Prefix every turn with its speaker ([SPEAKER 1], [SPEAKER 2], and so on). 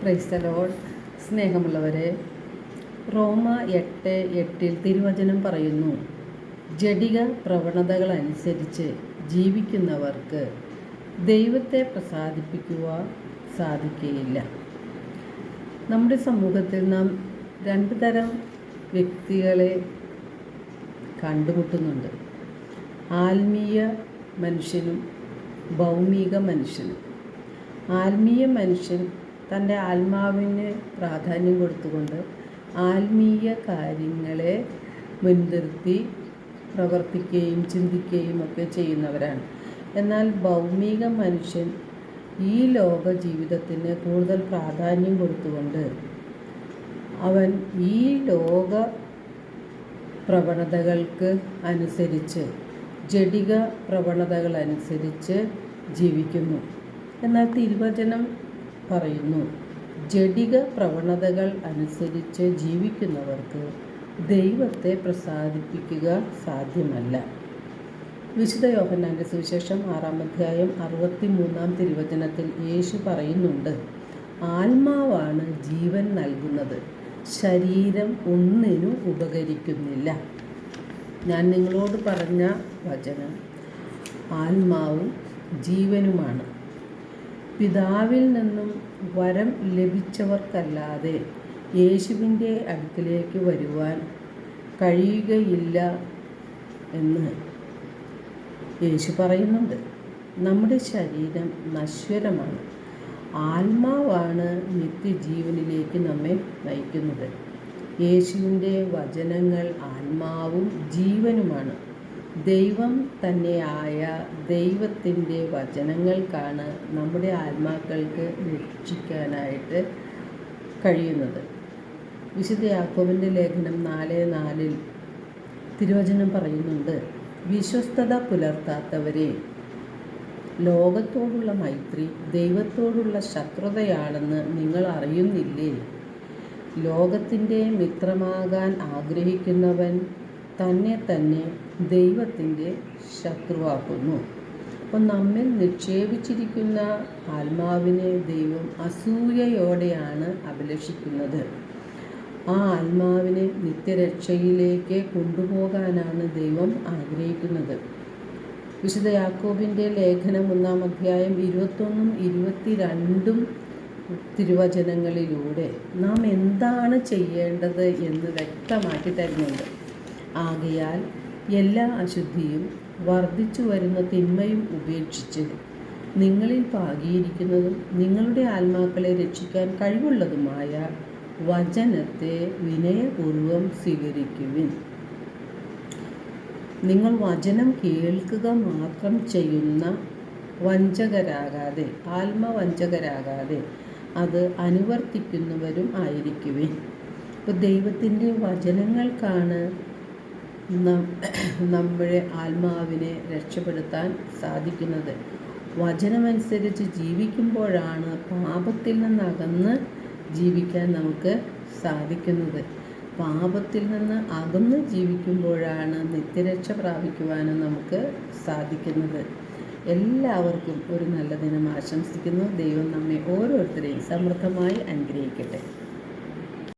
[SPEAKER 1] Praise the Lord. സ്നേഹമുള്ളവരെ, റോമ 8:8 തിരുവചനം പറയുന്നു, ജഡിക പ്രവണതകളനുസരിച്ച് ജീവിക്കുന്നവർക്ക് ദൈവത്തെ പ്രസാദിപ്പിക്കുവാൻ സാധിക്കുകയില്ല. നമ്മുടെ സമൂഹത്തിൽ നാം രണ്ട് തരം വ്യക്തികളെ കണ്ടുമുട്ടുന്നുണ്ട്. ആത്മീയ മനുഷ്യനും ഭൗമിക മനുഷ്യനും. ആത്മീയ മനുഷ്യൻ തൻ്റെ ആത്മാവിന് പ്രാധാന്യം കൊടുത്തുകൊണ്ട് ആത്മീയ കാര്യങ്ങളെ മുൻനിർത്തി പ്രവർത്തിക്കുകയും ചിന്തിക്കുകയും ഒക്കെ ചെയ്യുന്നവരാണ്. എന്നാൽ ഭൗമിക മനുഷ്യൻ ഈ ലോക ജീവിതത്തിന് കൂടുതൽ പ്രാധാന്യം കൊടുത്തുകൊണ്ട് അവൻ ഈ ലോക പ്രവണതകൾക്ക് അനുസരിച്ച്, ജഡിക പ്രവണതകൾ അനുസരിച്ച് ജീവിക്കുന്നു. എന്നാൽ തിരുവചനം പറയുന്നു, ജഡിക പ്രവണതകൾ അനുസരിച്ച് ജീവിക്കുന്നവർക്ക് ദൈവത്തെ പ്രസാദിപ്പിക്കുക സാധ്യമല്ല. വിശുദ്ധ യോഹന്നാൻ്റെ സുവിശേഷം 6-63 തിരുവചനത്തിൽ യേശു പറയുന്നുണ്ട്, ആത്മാവാണ് ജീവൻ നൽകുന്നത്, ശരീരം ഒന്നിനും ഉപകരിക്കുന്നില്ല. ഞാൻ നിങ്ങളോട് പറഞ്ഞ വചനം ആത്മാവും ജീവനുമാണ്. പിതാവിൽ നിന്നും വരം ലഭിച്ചവർക്കല്ലാതെ യേശുവിൻ്റെ അടുക്കിലേക്ക് വരുവാൻ കഴിയുകയില്ല എന്ന് യേശു പറയുന്നുണ്ട്. നമ്മുടെ ശരീരം നശ്വരമാണ്, ആത്മാവാണ് നിത്യജീവനിലേക്ക് നമ്മെ നയിക്കുന്നത്. യേശുവിൻ്റെ വചനങ്ങൾ ആത്മാവും ജീവനുമാണ്. ദൈവം തന്നെയായ ദൈവത്തിൻ്റെ വചനങ്ങൾക്കാണ് നമ്മുടെ ആത്മാക്കൾക്ക് രക്ഷിക്കാനായിട്ട് കഴിയുന്നത്. വിശുദ്ധ യാക്കോബിൻ്റെ ലേഖനം 4:4 തിരുവചനം പറയുന്നുണ്ട്, വിശ്വസ്തത പുലർത്താത്തവരെ, ലോകത്തോടുള്ള മൈത്രി ദൈവത്തോടുള്ള ശത്രുതയാണെന്ന് നിങ്ങൾ അറിയുന്നില്ലേ? ലോകത്തിൻ്റെ മിത്രമാകാൻ ആഗ്രഹിക്കുന്നവൻ തന്നെ ദൈവത്തിൻ്റെ ശത്രുവാക്കുന്നു. അപ്പോൾ നമ്മിൽ നിക്ഷേപിച്ചിരിക്കുന്ന ആത്മാവിനെ ദൈവം അസൂയയോടെയാണ് അഭിലഷിക്കുന്നത്. ആ ആത്മാവിനെ നിത്യരക്ഷയിലേക്ക് കൊണ്ടുപോകാനാണ് ദൈവം ആഗ്രഹിക്കുന്നത്. വിശുദ്ധ യാക്കോബിൻ്റെ ലേഖനം 1-21-22 തിരുവചനങ്ങളിലൂടെ നാം എന്താണ് ചെയ്യേണ്ടത് എന്ന് വ്യക്തമാക്കി തരുന്നുണ്ട്. ആകയാൽ എല്ലാ അശുദ്ധിയും വർദ്ധിച്ചു വരുന്ന തിന്മയും ഉപേക്ഷിച്ച് നിങ്ങളിൽ പാകിയിരിക്കുന്നതും നിങ്ങളുടെ ആത്മാക്കളെ രക്ഷിക്കാൻ കഴിവുള്ളതുമായ വചനത്തെ വിനയപൂർവം സ്വീകരിക്കുവിൻ. നിങ്ങൾ വചനം കേൾക്കുക മാത്രം ചെയ്യുന്ന വഞ്ചകരാകാതെ, ആത്മവഞ്ചകരാകാതെ അത് അനുവർത്തിക്കുന്നവരും ആയിരിക്കുവിൻ. ഇപ്പോൾ ദൈവത്തിൻ്റെ വചനങ്ങൾക്കാണ് നമ്മുടെ ആത്മാവിനെ രക്ഷപ്പെടുത്താൻ സാധിക്കുന്നത്. വചനമനുസരിച്ച് ജീവിക്കുമ്പോഴാണ് പാപത്തിൽ നിന്നകന്ന് ജീവിക്കാൻ നമുക്ക് സാധിക്കുന്നത്. പാപത്തിൽ നിന്ന് അകന്ന് ജീവിക്കുമ്പോഴാണ് നിത്യരക്ഷ പ്രാപിക്കുവാനും നമുക്ക് സാധിക്കുന്നത്. എല്ലാവർക്കും ഒരു നല്ല ദിനം ആശംസിക്കുന്നു. ദൈവം നമ്മെ ഓരോരുത്തരെയും സമൃദ്ധമായി അനുഗ്രഹിക്കട്ടെ.